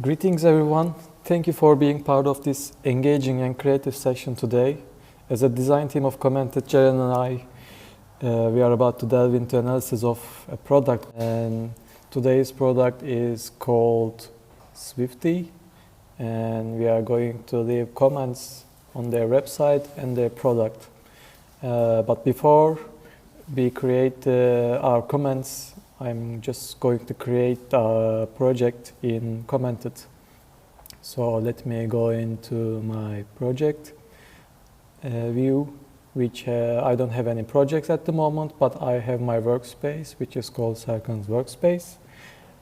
Greetings everyone. Thank you for being part of this engaging and creative session today. As a design team of Commented, Jaren and I, we are about to delve into analysis of a product, and today's product is called Swifty, and we are going to leave comments on their website and their product. But before we create our comments, I'm just going to create a project in Commented. So let me go into my project view, which I don't have any projects at the moment, but I have my workspace, which is called Serkan's Workspace.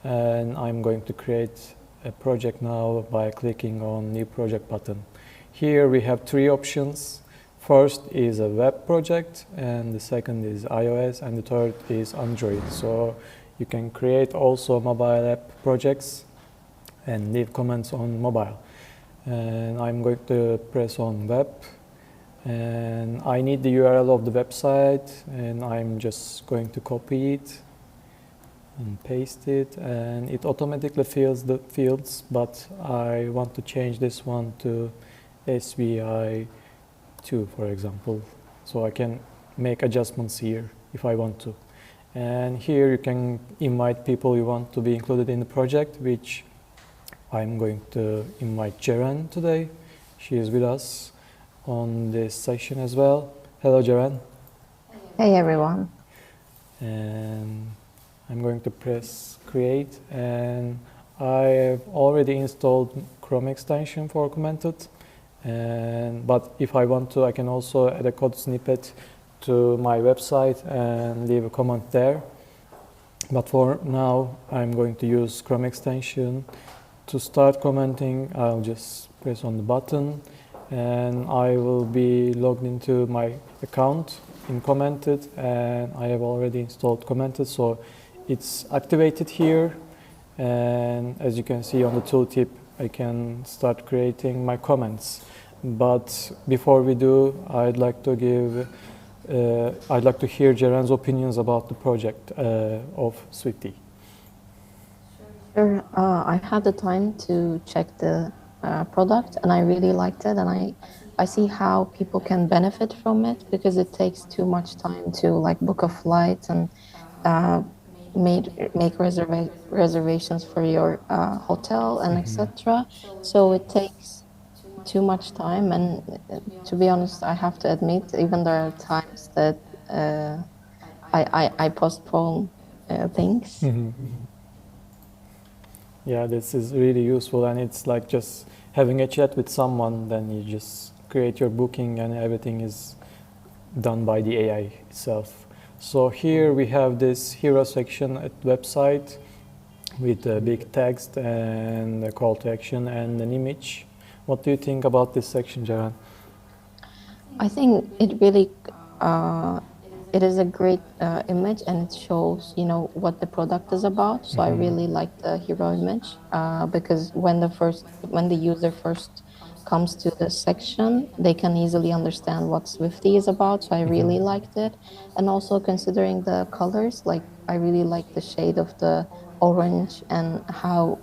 And I'm going to create a project now by clicking on New Project button. Here we have three options. First is a web project, and the second is iOS, and the third is Android. So you can create also mobile app projects and leave comments on mobile. And I'm going to press on web, and I need the URL of the website, and I'm just going to copy it and paste it, and it automatically fills the fields, but I want to change this one to SVI2, for example, so I can make adjustments here if I want to. And here you can invite people you want to be included in the project, which I'm going to invite Jaren today. She is with us on this session as well. Hello, Jaren. Hey, everyone. And I'm going to press create, and I have already installed Chrome extension for Commented. But if I want to, I can also add a code snippet to my website and leave a comment there. But for now, I'm going to use Chrome extension. To start commenting, I'll just press on the button, and I will be logged into my account in Commented, and I have already installed Commented, so it's activated here. And as you can see on the tooltip, I can start creating my comments. But before we do, I'd like to hear Jaren's opinions about the project of Swifty. Sure. I had the time to check the product, and I really liked it, and I see how people can benefit from it, because it takes too much time to like book a flight and make reservations for your hotel and etc. So it takes too much time, and to be honest, I have to admit, even there are times that I postpone things. Yeah, this is really useful, and it's like just having a chat with someone, then you just create your booking and everything is done by the AI itself. So here we have this hero section at website with a big text and a call to action and an image. What do you think about this section, Jaren? I think it really it is a great image, and it shows, what the product is about. So I really like the hero image because when the user first comes to the section, they can easily understand what Swifty is about. So I really liked it, and also considering the colors, like I really like the shade of the orange and how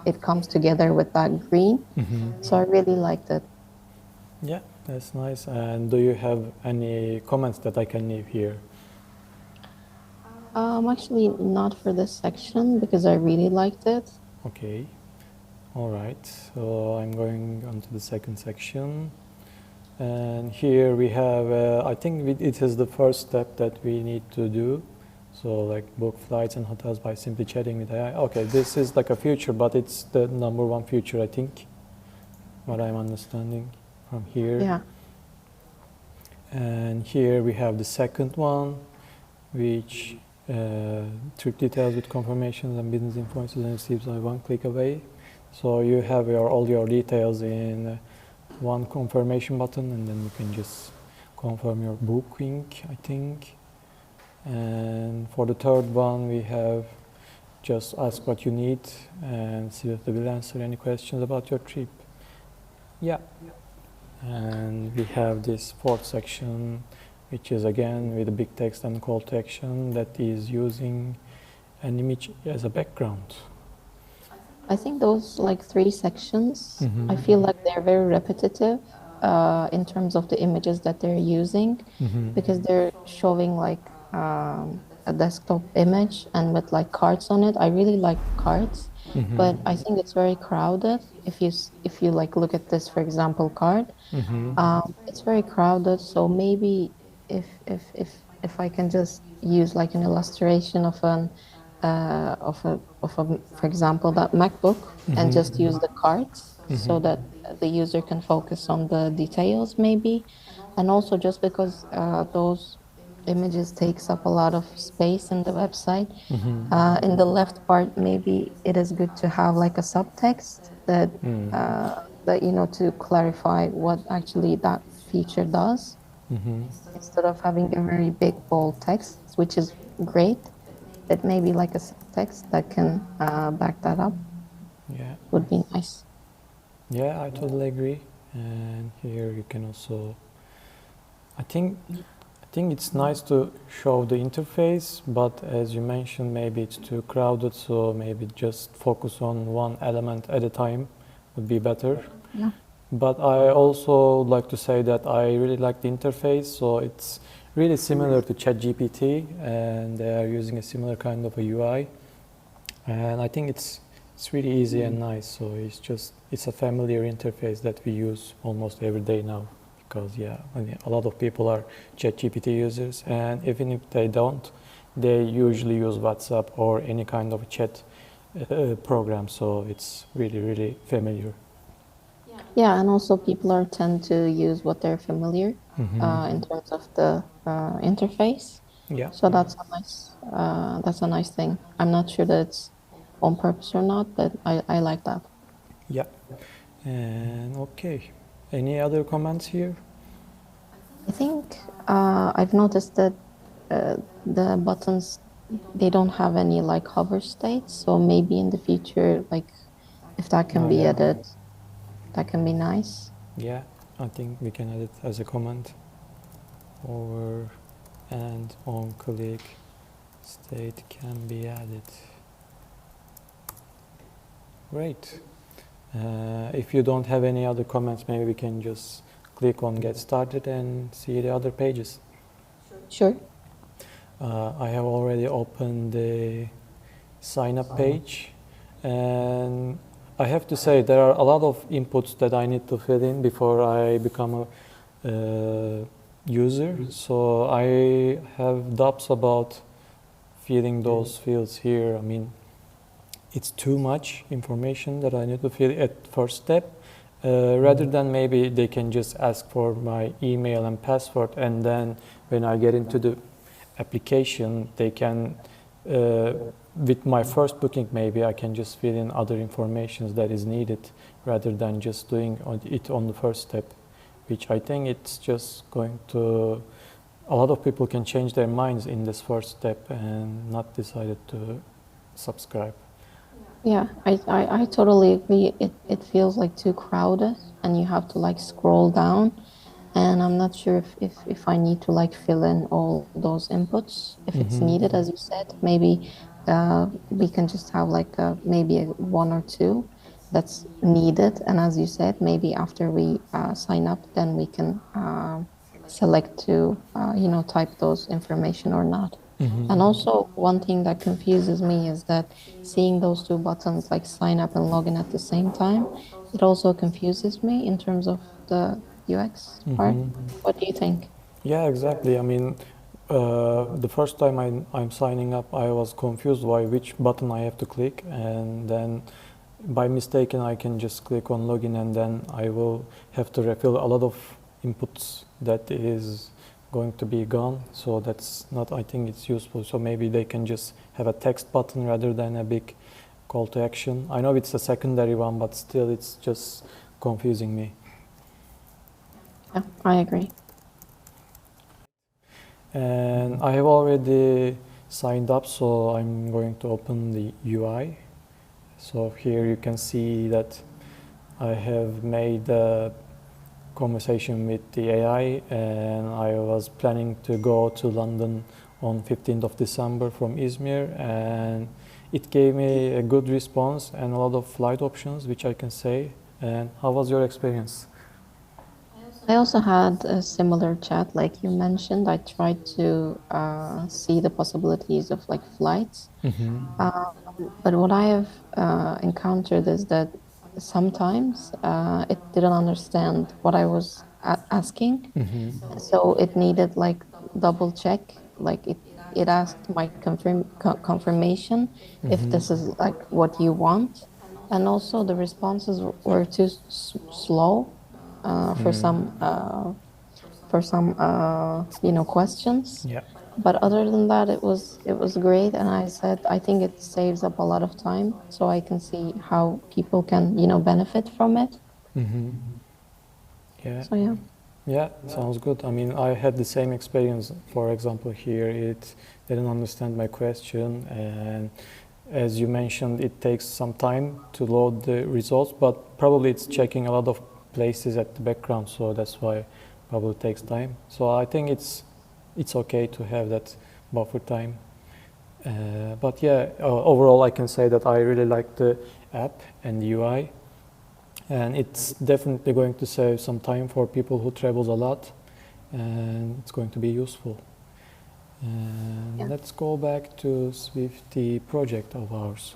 it comes together with that green. So I really liked it. Yeah, that's nice. And do you have any comments that I can leave here? Actually, not for this section, because I really liked it. Okay. All right. So I'm going on to the second section. And here we have, I think it is the first step that we need to do. So like book flights and hotels by simply chatting with AI. Okay, this is like a feature, but it's the number one feature, I think, what I'm understanding from here. Yeah. And here we have the second one, which trip details with confirmations and business invoices and receipts are one click away. So you have all your details in one confirmation button, and then you can just confirm your booking, I think. And for the third one, we have just ask what you need and see if they will answer any questions about your trip. Yeah. And we have this fourth section, which is again with a big text and call to action that is using an image as a background. I think those like three sections, I Mm-hmm. feel like they're very repetitive in terms of the images that they're using Mm-hmm. because they're showing like a desktop image and with like cards on it. I really like cards, but I think it's very crowded. If you like look at this, for example, card, Mm-hmm. it's very crowded. So maybe if I can just use like an illustration of an for example, that MacBook and just use the cards so that the user can focus on the details maybe. And also just because those images takes up a lot of space in the website, in the left part, maybe it is good to have like a subtext that to clarify what actually that feature does instead of having a very big bold text, which is great, but maybe like a subtext that can back that up Yeah. would be nice. Yeah, I totally agree. And here you can also, I think, I think it's nice to show the interface, but as you mentioned, maybe it's too crowded, so maybe just focus on one element at a time would be better. Yeah. But I also would like to say that I really like the interface, so it's really similar to ChatGPT, and they are using a similar kind of a UI. And I think it's really easy and nice. So it's a familiar interface that we use almost every day now. Because I mean, a lot of people are ChatGPT users, and even if they don't, they usually use WhatsApp or any kind of chat program. So it's really familiar. Yeah, and also people are tend to use what they're familiar in terms of the interface. Yeah. So that's a nice thing. I'm not sure that it's on purpose or not, but I like that. Yeah. And okay. Any other comments here? I think I've noticed that the buttons they don't have any like hover states, so maybe in the future, like if that can Oh be yeah. added, that can be nice. Yeah. I think we can add it as a comment. Over and on click state can be added. Great. If you don't have any other comments, maybe we can just click on get started and see the other pages. Sure. I have already opened the sign up page, and I have to say there are a lot of inputs that I need to fill in before I become a user. So I have doubts about filling those fields here. I mean, it's too much information that I need to fill at first step. Rather than maybe they can just ask for my email and password, and then when I get into the application, they can, with my first booking, maybe I can just fill in other information that is needed, rather than just doing it on the first step, which I think it's just going to. A lot of people can change their minds in this first step and not decided to subscribe. Yeah, I totally agree. It feels like too crowded and you have to like scroll down. And I'm not sure if I need to like fill in all those inputs. If it's needed, as you said, maybe we can just have like maybe one or two that's needed. And as you said, maybe after we sign up, then we can select to, type those information or not. And also, one thing that confuses me is that seeing those two buttons like sign up and login at the same time, it also confuses me in terms of the UX part. What do you think? Yeah, exactly. I mean, the first time I'm signing up, I was confused why which button I have to click, and then by mistake I can just click on login, and then I will have to refill a lot of inputs that is going to be gone. So that's not, I think it's useful. So maybe they can just have a text button rather than a big call to action. I know it's a secondary one, but still it's just confusing me. Yeah, I agree. And I have already signed up, so I'm going to open the UI. So here you can see that I have made a conversation with the AI, and I was planning to go to London on 15th of December from Izmir, and it gave me a good response and a lot of flight options, which I can say. And how was your experience? I also had a similar chat, like you mentioned. I tried to see the possibilities of like flights. But what I have encountered is that sometimes it didn't understand what I was asking. So it needed like double check, like it asked my confirmation if this is like what you want. And also the responses were too slow for some questions. Yeah. But other than that, it was great, and I said I think it saves up a lot of time, so I can see how people can benefit from it. Yeah. So yeah. Yeah, sounds good. I mean, I had the same experience. For example, here it didn't understand my question, and as you mentioned, it takes some time to load the results, but probably it's checking a lot of places at the background, so that's why probably takes time. So I think it's okay to have that buffer time. But yeah, overall, I can say that I really like the app and the UI. And it's definitely going to save some time for people who travel a lot, and it's going to be useful. And Yeah. let's go back to Swifty project of ours.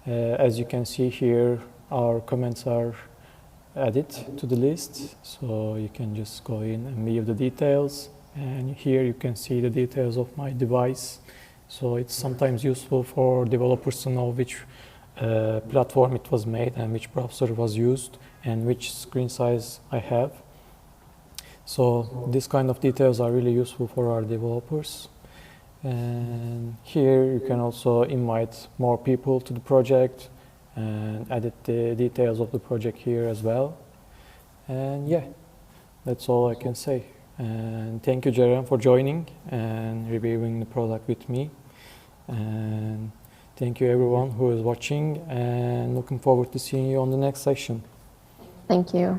As you can see here, our comments are added to the list, so you can just go in and view the details. And here you can see the details of my device. So it's sometimes useful for developers to know which platform it was made and which browser was used and which screen size I have. So this kind of details are really useful for our developers. And here you can also invite more people to the project and edit the details of the project here as well. And yeah, that's all I can say. And thank you, Jaren, for joining and reviewing the product with me. And thank you everyone who is watching, and looking forward to seeing you on the next section. Thank you.